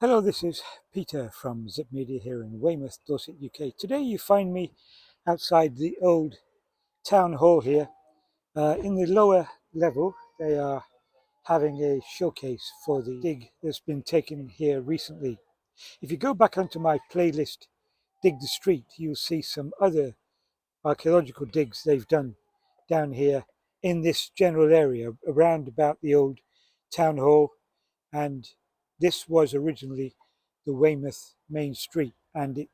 Hello, this is Peter from Zzipp Media here in Weymouth, Dorset, UK. Today you find me outside the old town hall here. In the lower level, they are having a showcase for the dig that's been taken here recently. If you go back onto my playlist, Dig the Street, you'll see some other archaeological digs they've done down here in this general area around about the old town hall, and this was originally the Weymouth main street, and it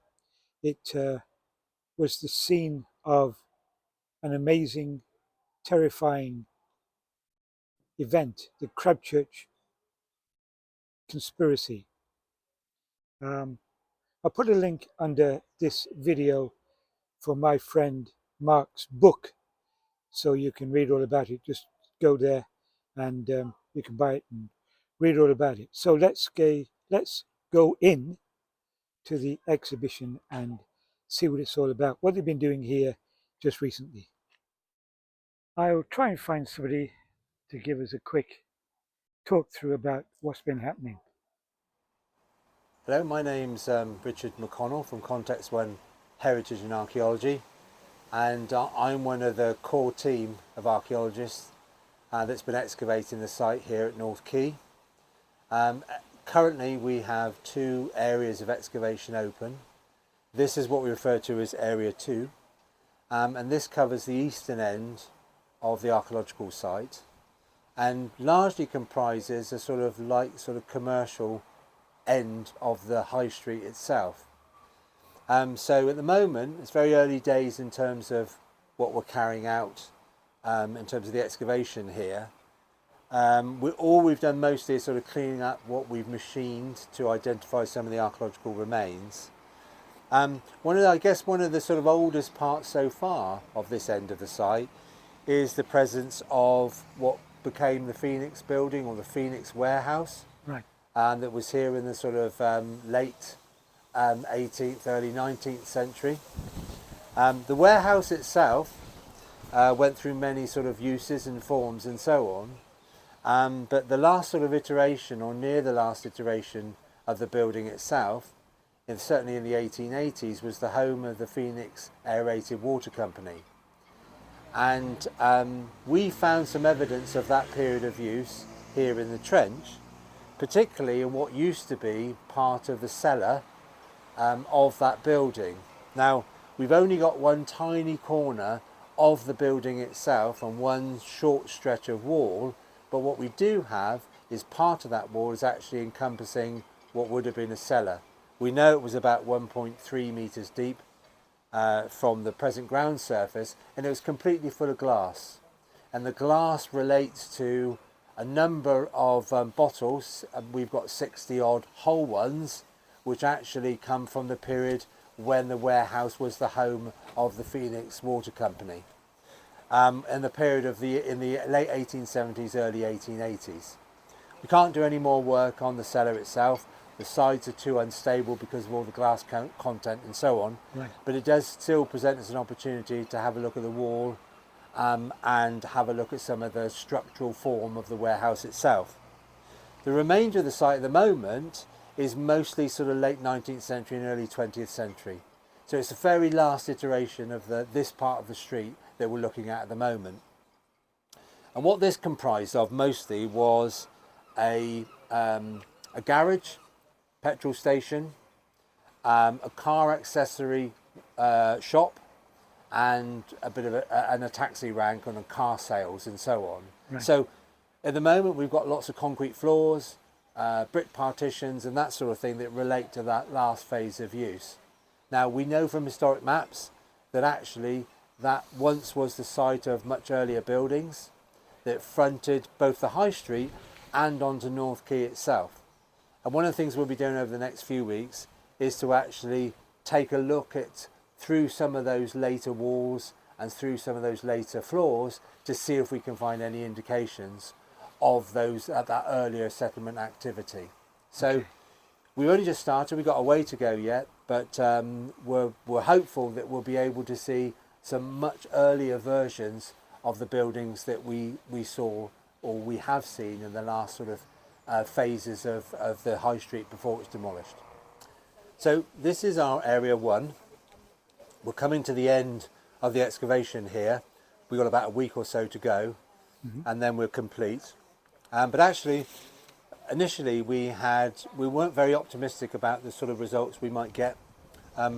was the scene of an amazing, terrifying event, the Crabchurch conspiracy. I'll put a link under this video for my friend Mark's book, so you can read all about it. Just go there, and you can buy it and read all about it. So let's go in to the exhibition and see what it's all about, what they've been doing here just recently. I'll try and find somebody to give us a quick talk through about what's been happening. Hello, my name's Richard McConnell from Context One Heritage and Archaeology, and I'm one of the core team of archaeologists that's been excavating the site here at North Quay. Currently we have two areas of excavation open. This is what we refer to as Area 2, and this covers the eastern end of the archaeological site and largely comprises a sort of commercial end of the high street itself. So at the moment it's very early days in terms of what we're carrying out in terms of the excavation here. All we've done mostly is sort of cleaning up what we've machined to identify some of the archaeological remains. One of the sort of oldest parts so far of this end of the site is the presence of what became the Phoenix building, or the Phoenix warehouse. Right. That was here in the sort of late 18th, early 19th century. The warehouse itself went through many sort of uses and forms and so on, but the last sort of iteration, or near the last iteration of the building itself, certainly in the 1880s, was the home of the Phoenix Aerated Water Company. And we found some evidence of that period of use here in the trench, particularly in what used to be part of the cellar of that building. Now, we've only got one tiny corner of the building itself and one short stretch of wall, but what we do have is part of that wall is actually encompassing what would have been a cellar. We know it was about 1.3 meters deep from the present ground surface, and it was completely full of glass. And the glass relates to a number of bottles. We've got 60 odd whole ones, which actually come from the period when the warehouse was the home of the Phoenix Water Company, in the period of in the late 1870s, early 1880s. We can't do any more work on the cellar itself. The sides are too unstable because of all the glass content and so on. Right. But it does still present us an opportunity to have a look at the wall and have a look at some of the structural form of the warehouse itself. The remainder of the site at the moment is mostly sort of late 19th century and early 20th century. So it's the very last iteration of this part of the street that we're looking at the moment. And what this comprised of mostly was a garage, petrol station, a car accessory shop, and a bit of a taxi rank on car sales and so on. Right. So at the moment we've got lots of concrete floors, brick partitions and that sort of thing that relate to that last phase of use. Now we know from historic maps that actually that once was the site of much earlier buildings that fronted both the high street and onto North Quay itself. And one of the things we'll be doing over the next few weeks is to actually take a look at through some of those later walls and through some of those later floors to see if we can find any indications of that earlier settlement activity. So okay. We've only just started, we've got a way to go yet, but we're hopeful that we'll be able to see some much earlier versions of the buildings that we saw or we have seen in the last sort of phases of the high street before it was demolished. So this is our area 1. We're coming to the end of the excavation here. We've got about a week or so to go, and then we're complete. But actually, initially we weren't very optimistic about the sort of results we might get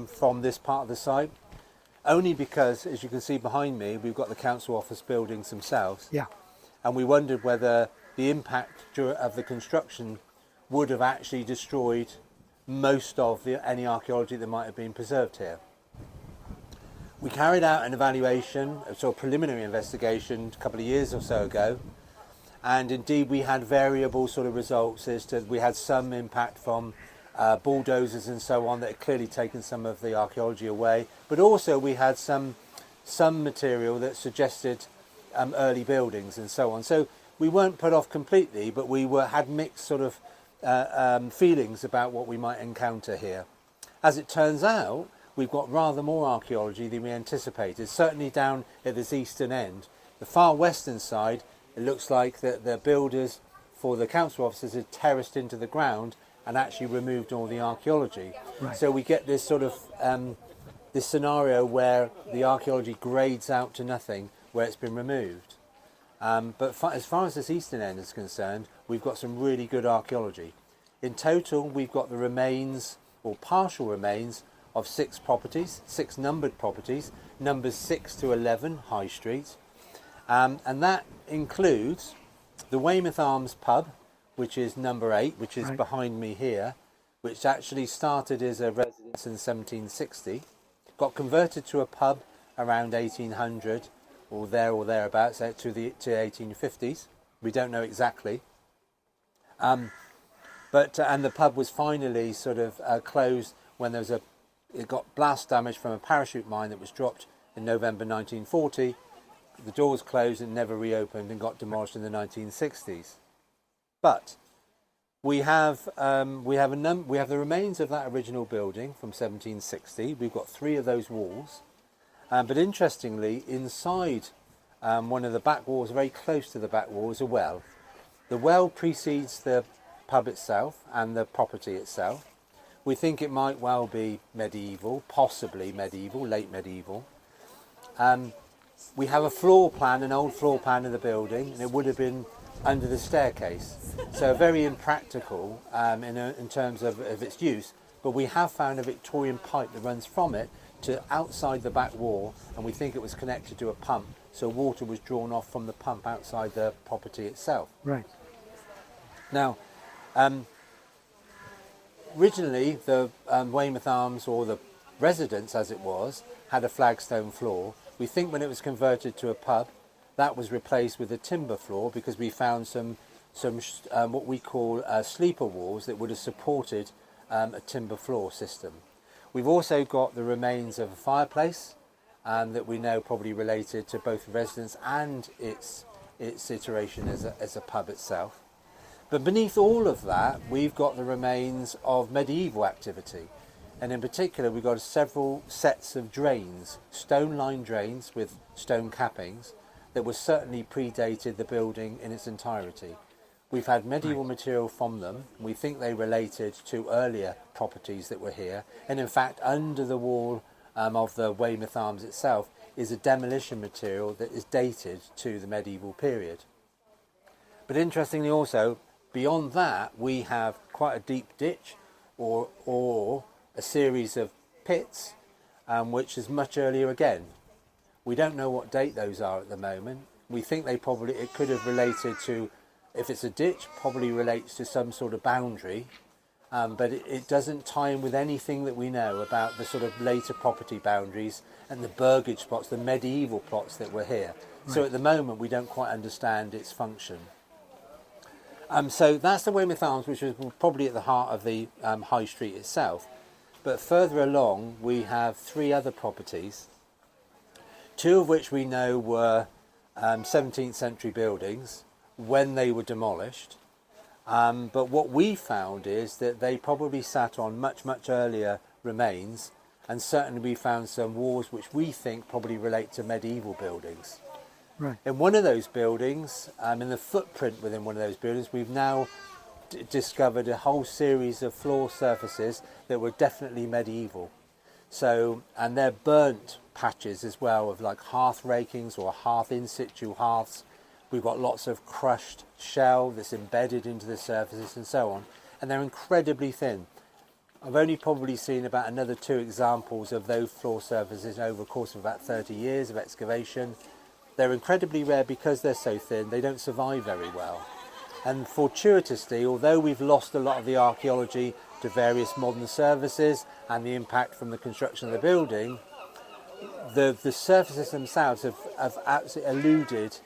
from this part of the site, only because, as you can see behind me, we've got the council office buildings themselves. Yeah. And we wondered whether the impact of the construction would have actually destroyed most of any archaeology that might have been preserved here. We carried out an evaluation, a sort of preliminary investigation, a couple of years or so ago, and indeed we had variable sort of results. As to, we had some impact from bulldozers and so on that had clearly taken some of the archaeology away, but also we had some material that suggested early buildings and so on. So we weren't put off completely, but we had mixed sort of feelings about what we might encounter here. As it turns out, we've got rather more archaeology than we anticipated, certainly down at this eastern end. The far western side, it looks like that the builders for the council offices had terraced into the ground and actually removed all the archaeology. Right. So we get this sort of this scenario where the archaeology grades out to nothing where it's been removed. But as far as this eastern end is concerned, we've got some really good archaeology. In total, we've got the remains, or partial remains, of 6 properties, 6 numbered properties, numbers 6 to 11 High Street. And that includes the Weymouth Arms pub, which is number 8, which is behind me here, which actually started as a residence in 1760, got converted to a pub around 1800, or thereabouts, to 1850s. We don't know exactly. And the pub was finally sort of closed when there was it got blast damage from a parachute mine that was dropped in November 1940. The doors closed and never reopened and got demolished in the 1960s. But we have the remains of that original building from 1760. We've got 3 of those walls. But interestingly, inside one of the back walls, very close to the back wall, is a well. The well precedes the pub itself and the property itself. We think it might well be medieval, possibly medieval, late medieval. We have a floor plan, an old floor plan of the building, and it would have been under the staircase. So very impractical in terms of its use. But we have found a Victorian pipe that runs from it to outside the back wall, and we think it was connected to a pump, so water was drawn off from the pump outside the property itself. Right. Now, originally the Weymouth Arms, or the residence as it was, had a flagstone floor. We think when it was converted to a pub, that was replaced with a timber floor, because we found some what we call sleeper walls that would have supported a timber floor system. We've also got the remains of a fireplace that we know probably related to both the residence and its iteration as a pub itself. But beneath all of that, we've got the remains of medieval activity. And in particular, we've got several sets of drains, stone-lined drains with stone cappings, that was certainly predated the building in its entirety. We've had medieval material from them. We think they related to earlier properties that were here. And in fact, under the wall of the Weymouth Arms itself is a demolition material that is dated to the medieval period. But interestingly also, beyond that, we have quite a deep ditch or a series of pits, which is much earlier again. We don't know what date those are at the moment. We think it could have related to, if it's a ditch, probably relates to some sort of boundary, but it doesn't tie in with anything that we know about the sort of later property boundaries and the burgage plots, the medieval plots that were here. Right. So at the moment we don't quite understand its function. So that's the Weymouth Arms, which was probably at the heart of the High Street itself. But further along we have 3 other properties, 2 of which we know were 17th century buildings when they were demolished. But what we found is that they probably sat on much, much earlier remains, and certainly we found some walls which we think probably relate to medieval buildings. Right. In one of those buildings, in the footprint within one of those buildings, we've now discovered a whole series of floor surfaces that were definitely medieval. So, and they're burnt patches as well of like hearth rakings or hearth in situ hearths. We've got lots of crushed shell that's embedded into the surfaces and so on, and they're incredibly thin. I've only probably seen about another 2 examples of those floor surfaces over the course of about 30 years of excavation. They're incredibly rare because they're so thin, they don't survive very well. And fortuitously, although we've lost a lot of the archaeology to various modern services and the impact from the construction of the building, the surfaces themselves have absolutely eluded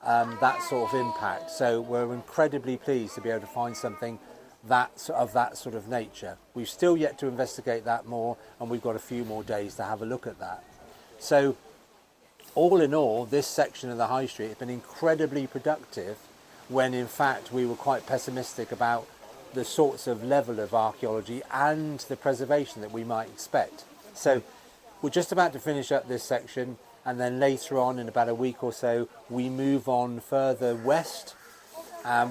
that sort of impact. So we're incredibly pleased to be able to find something that sort of nature. We've still yet to investigate that more, and we've got a few more days to have a look at that. So all in all, this section of the High Street has been incredibly productive, when in fact we were quite pessimistic about the sorts of level of archaeology and the preservation that we might expect. So we're just about to finish up this section, and then later on in about a week or so we move on further west,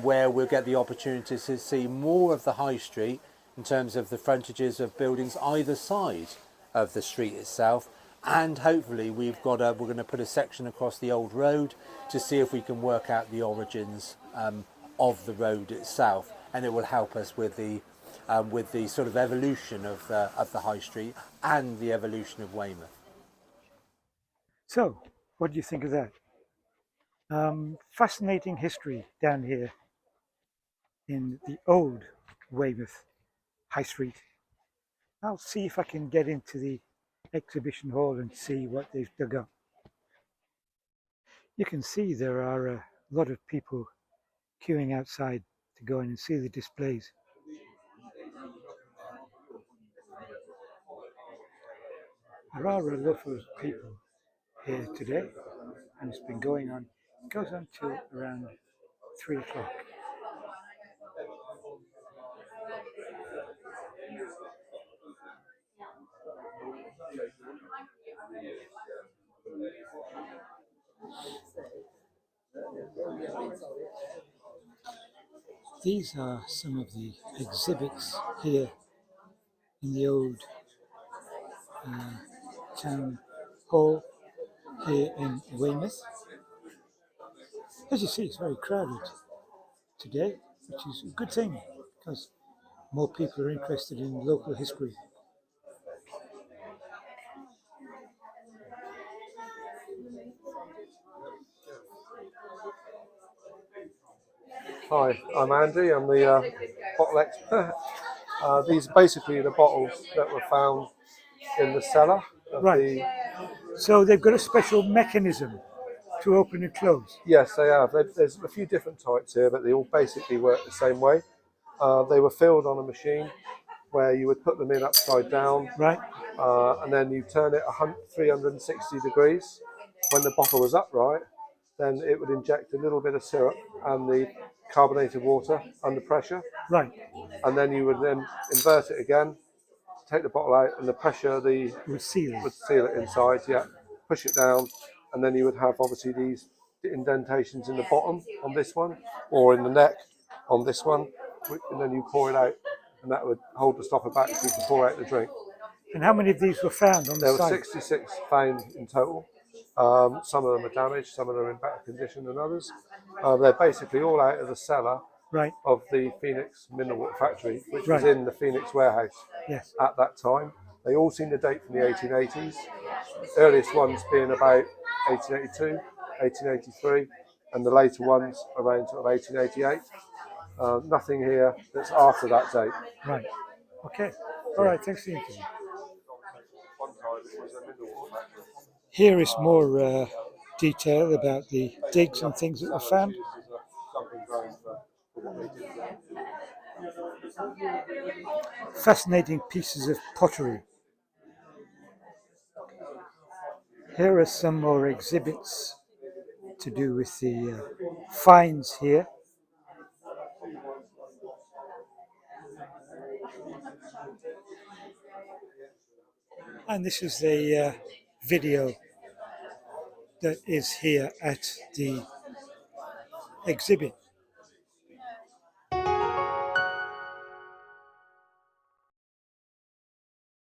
where we'll get the opportunity to see more of the High Street in terms of the frontages of buildings either side of the street itself. And hopefully we're going to put a section across the old road to see if we can work out the origins of the road itself, and it will help us with the sort of evolution of the High Street and the evolution of Weymouth. So, what do you think of that? Fascinating history down here in the old Weymouth High Street. I'll see if I can get into the exhibition hall and see what they've dug up. You can see there are a lot of people queuing outside to go in and see the displays. There are a lot of people here today, and it's been going on. It goes on till around 3 o'clock. These are some of the exhibits here in the old town hall here in Weymouth. As you see, it's very crowded today, which is a good thing because more people are interested in local history. Hi, I'm Andy. I'm the bottle expert. These are basically the bottles that were found in the cellar of Right. So they've got a special mechanism to open and close. Yes, they have. There's a few different types here, but they all basically work the same way. They were filled on a machine where you would put them in upside down, Right. And then you turn it 360 degrees. When the bottle was upright, then it would inject a little bit of syrup and the carbonated water under pressure. Right. And then you would then invert it again, take the bottle out, and the pressure Would seal would it. seal it inside. Yeah, push it down, and then you would have obviously these indentations in the bottom on this one, or in the neck on this one, and then you pour it out, and that would hold the stopper back so you can pour out the drink. And how many of these were found on the There site? were 66 found in total. Some of them are damaged, some of them are in better condition than others. They're basically all out of the cellar Right. of the Phoenix Mineral Water Factory, which was Right. in the Phoenix warehouse Yes. at that time. They all seem to date from the 1880s, earliest ones being about 1882, 1883, and the later ones around sort of 1888. Nothing here that's after that date. Right. Okay. All right. Thanks for the interview. Here is more detail about the digs and things that were found. Fascinating pieces of pottery. Here are some more exhibits to do with the finds here. And this is the video that is here at the exhibit.